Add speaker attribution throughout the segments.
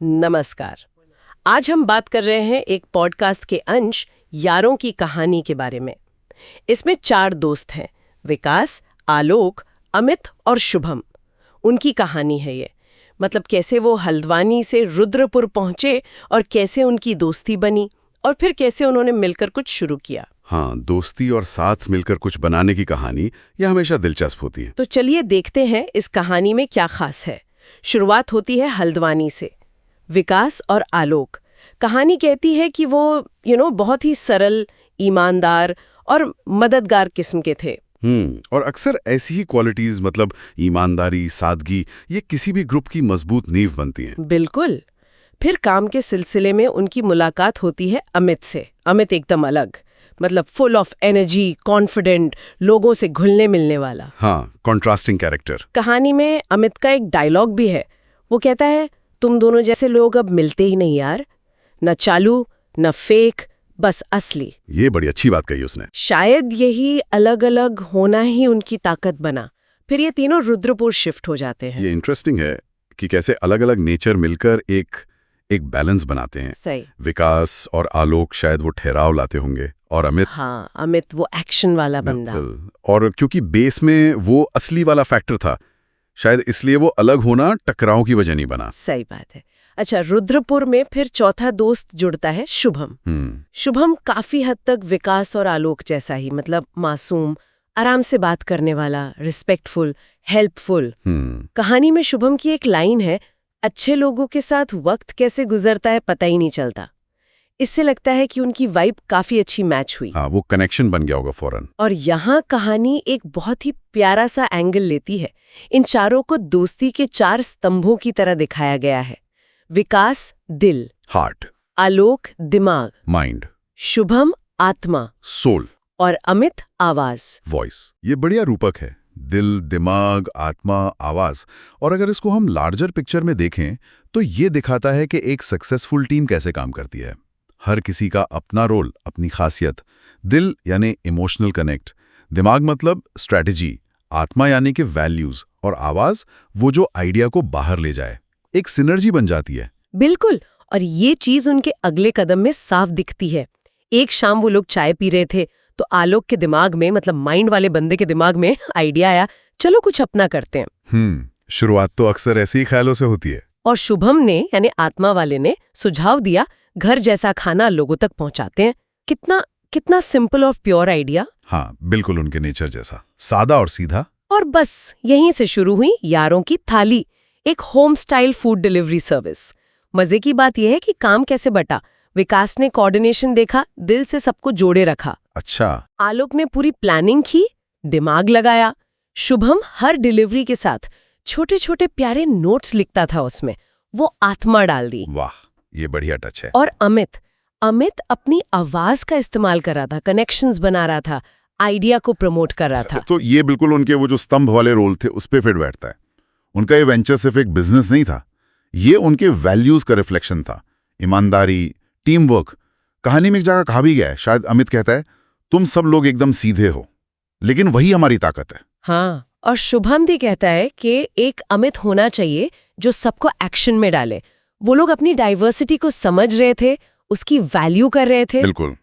Speaker 1: नमस्कार। आज हम बात कर रहे हैं एक पॉडकास्ट के अंश यारों की कहानी के बारे में। इसमें 4 दोस्त हैं, विकास, आलोक, अमित और शुभम। उनकी कहानी है ये, मतलब कैसे वो हल्द्वानी से रुद्रपुर पहुंचे और कैसे उनकी दोस्ती बनी और फिर कैसे उन्होंने मिलकर कुछ शुरू किया।
Speaker 2: हाँ, दोस्ती और साथ मिलकर कुछ बनाने की कहानी यह हमेशा दिलचस्प होती है।
Speaker 1: तो चलिए देखते हैं इस कहानी में क्या खास है। शुरुआत होती है हल्द्वानी से। विकास और आलोक। कहानी कहती है कि वो बहुत ही सरल, ईमानदार और मददगार किस्म के थे।
Speaker 2: और अक्सर ऐसी ही क्वालिटीज मतलब ईमानदारी, सादगी, ये किसी भी ग्रुप की मजबूत नींव बनती हैं।
Speaker 1: बिल्कुल। फिर काम के सिलसिले में उनकी मुलाकात होती है अमित से। अमित एकदम अलग, मतलब फुल ऑफ एनर्जी, कॉन्फिडेंट, लोगों से घुलने मिलने वाला।
Speaker 2: हाँ, कॉन्ट्रास्टिंग कैरेक्टर।
Speaker 1: कहानी में अमित का एक डायलॉग भी है। वो कहता है, तुम दोनों जैसे लोग अब मिलते ही नहीं यार, न चालू न फेक, बस असली।
Speaker 2: ये बड़ी अच्छी बात कही उसने।
Speaker 1: शायद यही अलग अलग होना ही उनकी ताकत बना। फिर ये तीनों रुद्रपुर शिफ्ट हो जाते हैं।
Speaker 2: ये इंटरेस्टिंग है कि कैसे अलग अलग नेचर मिलकर एक बैलेंस बनाते हैं।
Speaker 1: सही।
Speaker 2: विकास और आलोक शायद वो ठहराव लाते होंगे और अमित,
Speaker 1: हाँ, अमित वो एक्शन वाला बंदा।
Speaker 2: और क्योंकि बेस में वो असली वाला फैक्टर था, शायद इसलिए वो अलग होना टकराव की वजह नहीं बना।
Speaker 1: सही बात है। अच्छा, रुद्रपुर में फिर चौथा दोस्त जुड़ता है शुभम। शुभम काफी हद तक विकास और आलोक जैसा ही, मतलब मासूम, आराम से बात करने वाला, रिस्पेक्टफुल, हेल्पफुल। कहानी में शुभम की एक लाइन है, अच्छे लोगों के साथ वक्त कैसे गुजरता है पता ही नहीं चलता। इससे लगता है कि उनकी वाइब काफी अच्छी मैच हुई।
Speaker 2: हाँ, वो कनेक्शन बन गया होगा फौरन।
Speaker 1: और यहाँ कहानी एक बहुत ही प्यारा सा एंगल लेती है। इन चारों को दोस्ती के 4 स्तंभों की तरह दिखाया गया है। विकास दिल,
Speaker 2: हार्ट,
Speaker 1: आलोक दिमाग,
Speaker 2: माइंड,
Speaker 1: शुभम आत्मा,
Speaker 2: सोल,
Speaker 1: और अमित आवाज,
Speaker 2: वॉइस। ये बढ़िया रूपक है, दिल, दिमाग, आत्मा, आवाज। और अगर इसको हम लार्जर पिक्चर में देखें तो ये दिखाता है कि एक सक्सेसफुल टीम कैसे काम करती है। हर किसी का अपना रोल, अपनी खासियत। दिल यानी इमोशनल कनेक्ट, दिमाग मतलब स्ट्रैटेजी, आत्मा यानी कि वैल्यूज, और आवाज वो जो आइडिया को बाहर ले जाए। एक सिनर्जी बन जाती है।
Speaker 1: बिल्कुल। और ये चीज उनके अगले कदम में साफ दिखती है। एक शाम वो लोग चाय पी रहे थे तो आलोक के दिमाग में, मतलब माइंड वाले बंदे के दिमाग में आइडिया आया, चलो कुछ अपना करते हैं।
Speaker 2: शुरुआत तो अक्सर ऐसे ही ख्यालों से होती है।
Speaker 1: और शुभम ने यानी आत्मा वाले ने सुझाव दिया, घर जैसा खाना लोगों तक पहुंचाते हैं। कितना सिंपल और प्योर आइडिया।
Speaker 2: हाँ, बिल्कुल उनके नेचर जैसा, सादा और सीधा।
Speaker 1: और बस यहीं से शुरू हुई यारों की थाली, एक home style food delivery service. मजे की बात यह है कि काम कैसे बटा। विकास ने कोऑर्डिनेशन देखा, दिल से सबको जोड़े रखा।
Speaker 2: अच्छा।
Speaker 1: आलोक ने पूरी प्लानिंग की, दिमाग लगाया। शुभम हर डिलीवरी के साथ छोटे छोटे प्यारे नोट्स लिखता था, उसमें वो आत्मा डाल दी।
Speaker 2: वाह, ये बढ़िया टच है।
Speaker 1: और अमित अपनी आवाज का इस्तेमाल कर रहा था, कनेक्शंस बना रहा था, आइडिया को प्रमोट कर रहा था।
Speaker 2: तो ये बिल्कुल उनके वो जो स्तंभ वाले रोल थे उस पे फिट बैठता है। उनका ये वेंचर सिर्फ एक बिजनेस नहीं था, ये उनके वैल्यूज का रिफ्लेक्शन था। ईमानदारी, टीम वर्क। कहानी में एक जगह कहा भी गया है, शायद अमित कहता है, तुम सब लोग एकदम सीधे हो, लेकिन वही हमारी ताकत है।
Speaker 1: हाँ, और शुभम भी कहता है कि एक अमित होना चाहिए जो सबको एक्शन में डाले। वो लोग अपनी डाइवर्सिटी को समझ रहे थे, उसकी वैल्यू कर रहे थे।
Speaker 2: बिल्कुल,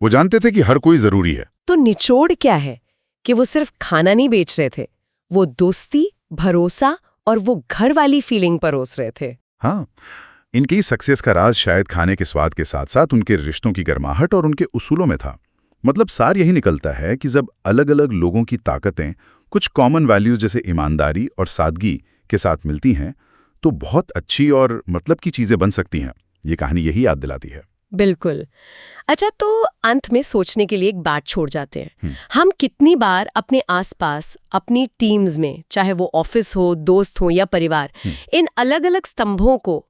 Speaker 2: वो जानते थे कि हर कोई जरूरी है।
Speaker 1: तो निचोड़ क्या है कि वो सिर्फ खाना नहीं बेच रहे थे, वो दोस्ती, भरोसा और वो घर वाली फीलिंग परोस रहे थे।
Speaker 2: हाँ, इनकी सक्सेस का राज शायद खाने के स्वाद के साथ साथ उनके रिश्तों की गर्माहट और उनके उसूलों में था। मतलब सार यही निकलता है कि जब अलग अलग लोगों की ताकतें कुछ कॉमन वैल्यूज जैसे ईमानदारी और सादगी के साथ मिलती हैं तो बहुत अच्छी और मतलब की चीजें बन सकती हैं। ये कहानी यही याद दिलाती है।
Speaker 1: बिल्कुल। अच्छा, तो अंत में सोचने के लिए एक बात छोड़ जाते हैं। हम कितनी बार अपने आसपास, अपनी टीम्स में, चाहे वो ऑफिस हो, दोस्त हो या परिवार, इन अलग अलग स्तंभों को,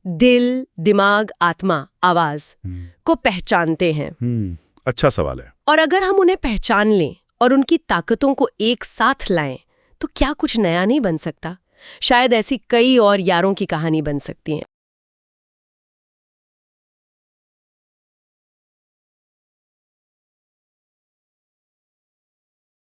Speaker 1: दिल, दिमाग, आत्मा, आवाज को पहचानते हैं?
Speaker 2: अच्छा सवाल है।
Speaker 1: और अगर हम उन्हें पहचान लें और उनकी ताकतों को एक साथ लाएं तो क्या कुछ नया नहीं बन सकता? शायद ऐसी कई और यारों की कहानी बन सकती है।